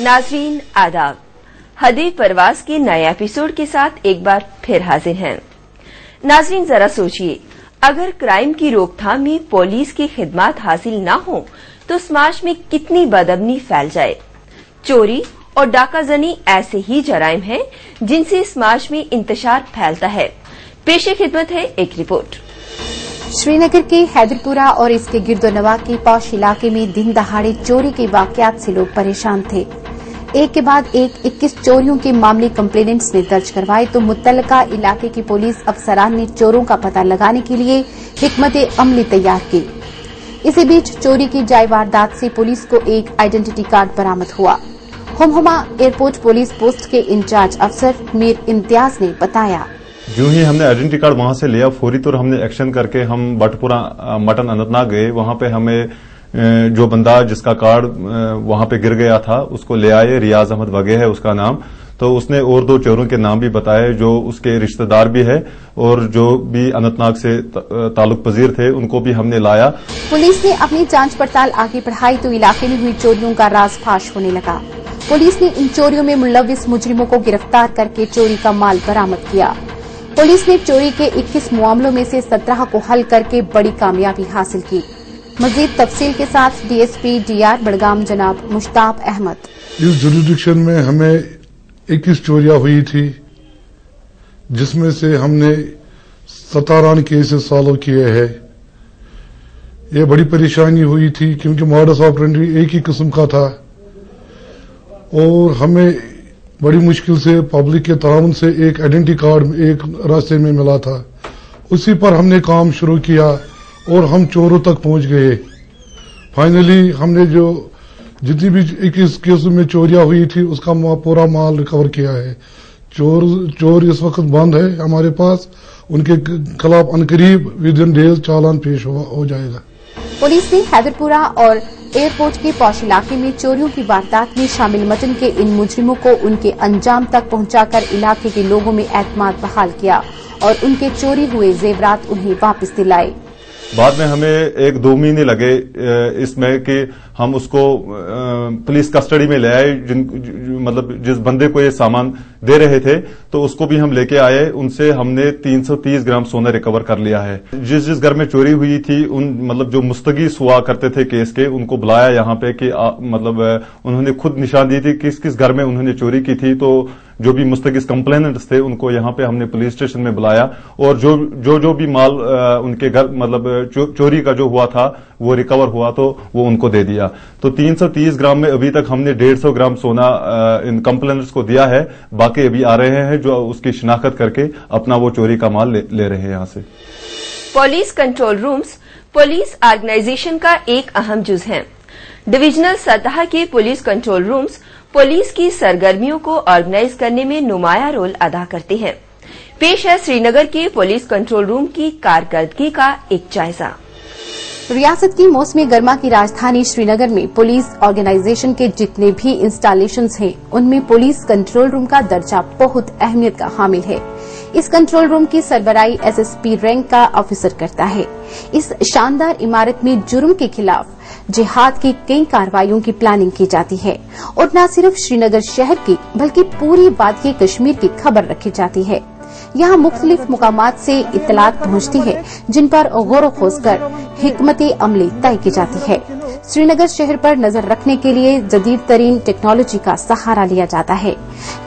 नाज़रीन आदाब, हदीफ परवाज के नए एपिसोड के साथ एक बार फिर हाजिर हैं। नाज़रीन जरा सोचिए, अगर क्राइम की रोकथाम में पुलिस की खिदमत हासिल न हो तो समाज में कितनी बदअमनी फैल जाए। चोरी और डाकाजनी ऐसे ही जराइम हैं जिनसे समाज में इंतशार फैलता है। पेशे खिदमत है एक रिपोर्ट। श्रीनगर के हैदरपुरा और इसके गिरदोनवा के पौश इलाके में दिन दहाड़े चोरी के वाकयात से लोग परेशान थे। एक के बाद एक 21 चोरियों के मामले कंप्लेनेंट्स ने दर्ज करवाए तो मुत्तलका इलाके की पुलिस अफसरान ने चोरों का पता लगाने के लिए हिकमत अमली तैयार की। इसी बीच चोरी की जाए वारदात से पुलिस को एक आइडेंटिटी कार्ड बरामद हुआ। हुमहुमा एयरपोर्ट पुलिस पोस्ट के इंचार्ज अफसर मीर इम्तियाज ने बताया, यूं ही हमने आइडेंटिटी कार्ड वहां से लिया, फौरी तौर हमने एक्शन करके हम बटपुरा मटन अनंतनाग गए। वहां पे हमें जो बंदा जिसका कार्ड वहां पे गिर गया था उसको ले आए। रियाज अहमद वगे है उसका नाम। तो उसने और 2 चोरों के नाम भी बताए जो उसके रिश्तेदार भी है और जो भी अनंतनाग से ताल्लुक पजीर थे उनको भी हमने लाया। पुलिस ने अपनी जांच पड़ताल आगे बढ़ाई तो इलाके में हुई चोरियों का राज फाश होने लगा। पुलिस ने इन चोरियों में मुलविस मुजरिमों को गिरफ्तार करके चोरी का माल बरामद किया। पुलिस ने चोरी के 21 मामलों में से 17 को हल करके बड़ी कामयाबी हासिल की। मजीद तफसील के साथ डीएसपी डीआर बड़गाम जनाब मुश्ताक अहमद। इस जुरिडिक्शन में हमें 21 चोरियां हुई थी जिसमें से हमने 17 केसेस सॉल्व किए हैं। ये बड़ी परेशानी हुई थी क्योंकि मॉडस ऑपरेंडी एक ही किस्म का था और हमें बड़ी मुश्किल से पब्लिक के ताउन से एक आइडेंटिटी कार्ड एक रास्ते में मिला था। उसी पर हमने काम शुरू किया और हम चोरों तक पहुंच गए। फाइनली हमने जो जितनी भी 21 केसों में चोरियां हुई थी उसका पूरा माल रिकवर किया है। चोर इस वक्त बंद है हमारे पास। उनके खिलाफ अनकरीब विद इन डेज चालान पेश हो जाएगा। पुलिस ने हैदरपुरा और एयरपोर्ट के पौश इलाके में चोरियों की वारदात में शामिल मटन के इन मुजरिमों को उनके अंजाम तक पहुंचाकर इलाके के लोगों में एतमाद बहाल किया और उनके चोरी हुए जेवरात उन्हें वापस दिलाए। बाद में हमें 1-2 महीने लगे इसमें कि हम उसको पुलिस कस्टडी में ले आए। मतलब जिस बंदे को ये सामान दे रहे थे तो उसको भी हम लेके आए। उनसे हमने 330 ग्राम सोना रिकवर कर लिया है। जिस घर में चोरी हुई थी उन मतलब जो मुस्तगीस हुआ करते थे केस के उनको बुलाया यहाँ पे कि मतलब उन्होंने खुद निशान दी थी किस किस घर में उन्होंने चोरी की थी। तो जो भी मुस्तगिस कंप्लेनेंट्स थे उनको यहाँ पे हमने पुलिस स्टेशन में बुलाया और जो भी माल उनके घर मतलब चोरी का जो हुआ था वो रिकवर हुआ तो वो उनको दे दिया। तो 330 ग्राम में अभी तक हमने 150 ग्राम सोना इन कंप्लेनेंट्स को दिया है। बाकी अभी आ रहे हैं जो उसकी शिनाख्त करके अपना वो चोरी का माल ले रहे हैं यहाँ से। Police control rooms police organisation का एक अहम जुज है। डिविजनल सतह के पुलिस कंट्रोल रूम्स पुलिस की सरगर्मियों को ऑर्गेनाइज करने में नुमाया रोल अदा करते हैं। पेश है श्रीनगर के पुलिस कंट्रोल रूम की कारकर्दगी का एक जायजा। रियासत की मौसमी गर्मा की राजधानी श्रीनगर में पुलिस ऑर्गेनाइजेशन के जितने भी इंस्टॉलेशंस हैं उनमें पुलिस कंट्रोल रूम का दर्जा बहुत अहमियत का हामिल है। इस कंट्रोल रूम की सरबराही एसएसपी रैंक का ऑफिसर करता है। इस शानदार इमारत में जुर्म के खिलाफ जिहाद की कई कार्रवाइयों की प्लानिंग की जाती है और न सिर्फ श्रीनगर शहर की बल्कि पूरी वादिये कश्मीर की खबर रखी जाती है। यहाँ मुख्तलिफ मुकामात से इत्तलात पहुँचती है जिन पर गौर खोज कर हिकमत अमली तय की जाती है। श्रीनगर शहर पर नजर रखने के लिए जदीद तरीन टेक्नोलॉजी का सहारा लिया जाता है।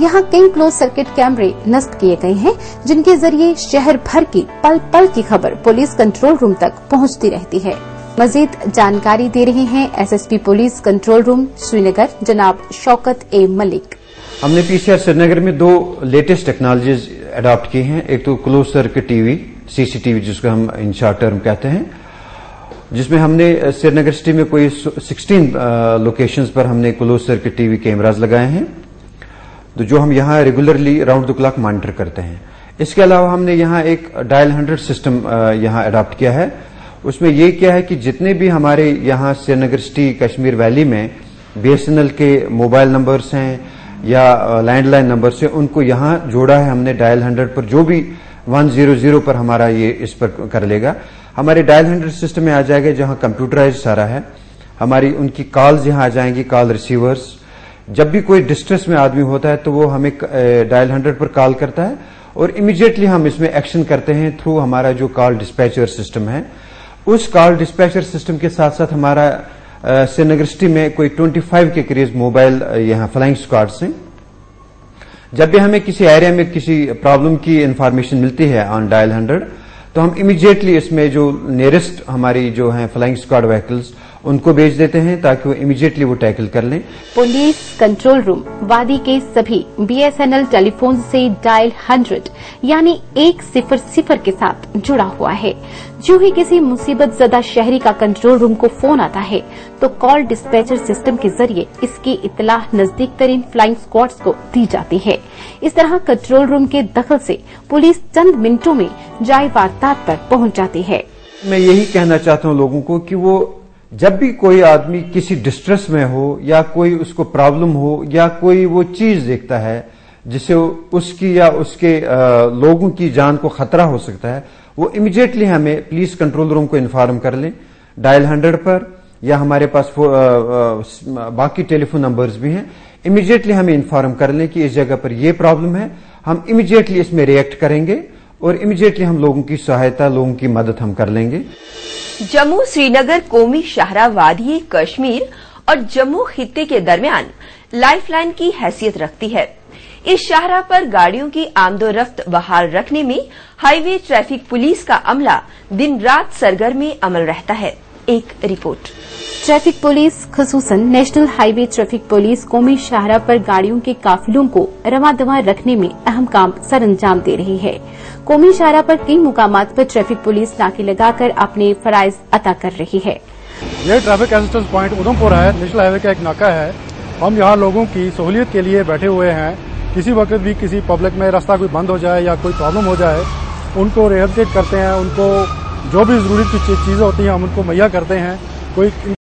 यहाँ कई क्लोज सर्किट कैमरे नस्ब किए गए हैं जिनके जरिए शहर भर की पल पल की खबर पुलिस कंट्रोल रूम तक पहुँचती रहती है। मजीद जानकारी दे रहे हैं SSP police control room Srinagar जनाब शौकत ए मलिक। हमने पीसीआर श्रीनगर में 2 लेटेस्ट टेक्नोलॉजीज अडॉप्ट की हैं। एक तो क्लोज सर्किट टीवी सीसीटीवी जिसको हम इन शॉर्ट टर्म कहते हैं, जिसमें हमने श्रीनगर सिटी में कोई 16 लोकेशंस पर हमने क्लोज सर्किट टीवी कैमराज लगाए हैं तो जो हम यहाँ regularly round the clock monitor करते हैं। इसके अलावा हमने यहाँ एक डायल 100 सिस्टम यहाँ अडॉप्ट किया है। उसमें ये क्या है कि जितने भी हमारे यहाँ श्रीनगर सिटी कश्मीर वैली में बीएसएनएल के मोबाइल नंबर्स हैं या लैंडलाइन नंबर्स हैं उनको यहाँ जोड़ा है हमने डायल 100 पर। जो भी 100 पर हमारा ये इस पर कर लेगा हमारे डायल 100 सिस्टम में आ जाएगा जहाँ कंप्यूटराइज सारा है। हमारी उनकी कॉल्स यहाँ आ जाएंगी, कॉल रिसीवर्स जब भी कोई डिस्ट्रेस में आदमी होता है तो वो हमें डायल 100 पर कॉल करता है और इमीडिएटली हम इसमें एक्शन करते हैं थ्रू हमारा जो कॉल डिस्पैचर सिस्टम है। उस कॉल डिस्पैचर सिस्टम के साथ साथ हमारा श्रीनगर सिटी में कोई 25 के करीब मोबाइल यहाँ फ्लाइंग स्क्वाड्स हैं। जब भी हमें किसी एरिया में किसी प्रॉब्लम की इंफॉर्मेशन मिलती है ऑन डायल 100 तो हम इमीडिएटली इसमें जो नियरेस्ट हमारी जो है फ्लाइंग स्क्वाड व्हीकल्स उनको भेज देते हैं ताकि वो इमीडिएटली वो टैकल कर लें। पुलिस कंट्रोल रूम वादी के सभी BSNL टेलीफोन से डायल 100 यानी 100 के साथ जुड़ा हुआ है। जो ही किसी मुसीबत ज़दा शहरी का कंट्रोल रूम को फोन आता है तो कॉल डिस्पैचर सिस्टम के जरिए इसकी इत्तला नजदीक तरीन फ्लाइंग स्क्वाड्स को दी जाती है। इस तरह कंट्रोल रूम के दखल से पुलिस चंद मिनटों में जाए वारदात पर पहुंच जाती है। मैं यही कहना चाहता हूं लोगों को कि वो जब भी कोई आदमी किसी डिस्ट्रेस में हो या कोई उसको प्रॉब्लम हो या कोई वो चीज देखता है जिससे उसकी या उसके लोगों की जान को खतरा हो सकता है, वो इमीडिएटली हमें पुलिस कंट्रोल रूम को इन्फॉर्म कर लें डायल 100 पर, या हमारे पास बाकी टेलीफोन नंबर्स भी हैं। इमीडिएटली हमें इन्फॉर्म कर लें कि इस जगह पर ये प्रॉब्लम है, हम इमीडिएटली इसमें रिएक्ट करेंगे और इमीडिएटली हम लोगों की सहायता, लोगों की मदद हम कर लेंगे। जम्मू श्रीनगर कौमी शाहरा वादी कश्मीर और जम्मू खित्ते के दरमियान लाइफलाइन की हैसियत रखती है। इस शाहरा पर गाड़ियों की आमदोरफ्त बहाल रखने में हाईवे ट्रैफिक पुलिस का अमला दिन रात सरगर्म अमल रहता है। एक रिपोर्ट। ट्रैफिक पुलिस खुसूसन नेशनल हाईवे ट्रैफिक पुलिस कौमी शाहरा पर गाड़ियों के काफिलों को रवा दवा रखने में अहम काम सरअंजाम दे रही है। कौमी शाहरा पर कई मुकामात पर ट्रैफिक पुलिस नाके लगाकर अपने फराइज अदा कर रही है। ये ट्रैफिक असिस्टेंस पॉइंट उधमपुर है, नेशनल हाईवे का एक नाका है। हम यहाँ लोगों की सहूलियत के लिए बैठे हुए हैं। किसी वक्त भी किसी पब्लिक में रास्ता कोई बंद हो जाए या कोई प्रॉब्लम हो जाए, उनको रिहेबिलिटेट करते हैं, उनको जो भी जरूरी की चीजें होती हैं हम उनको मुहैया करते हैं। कोई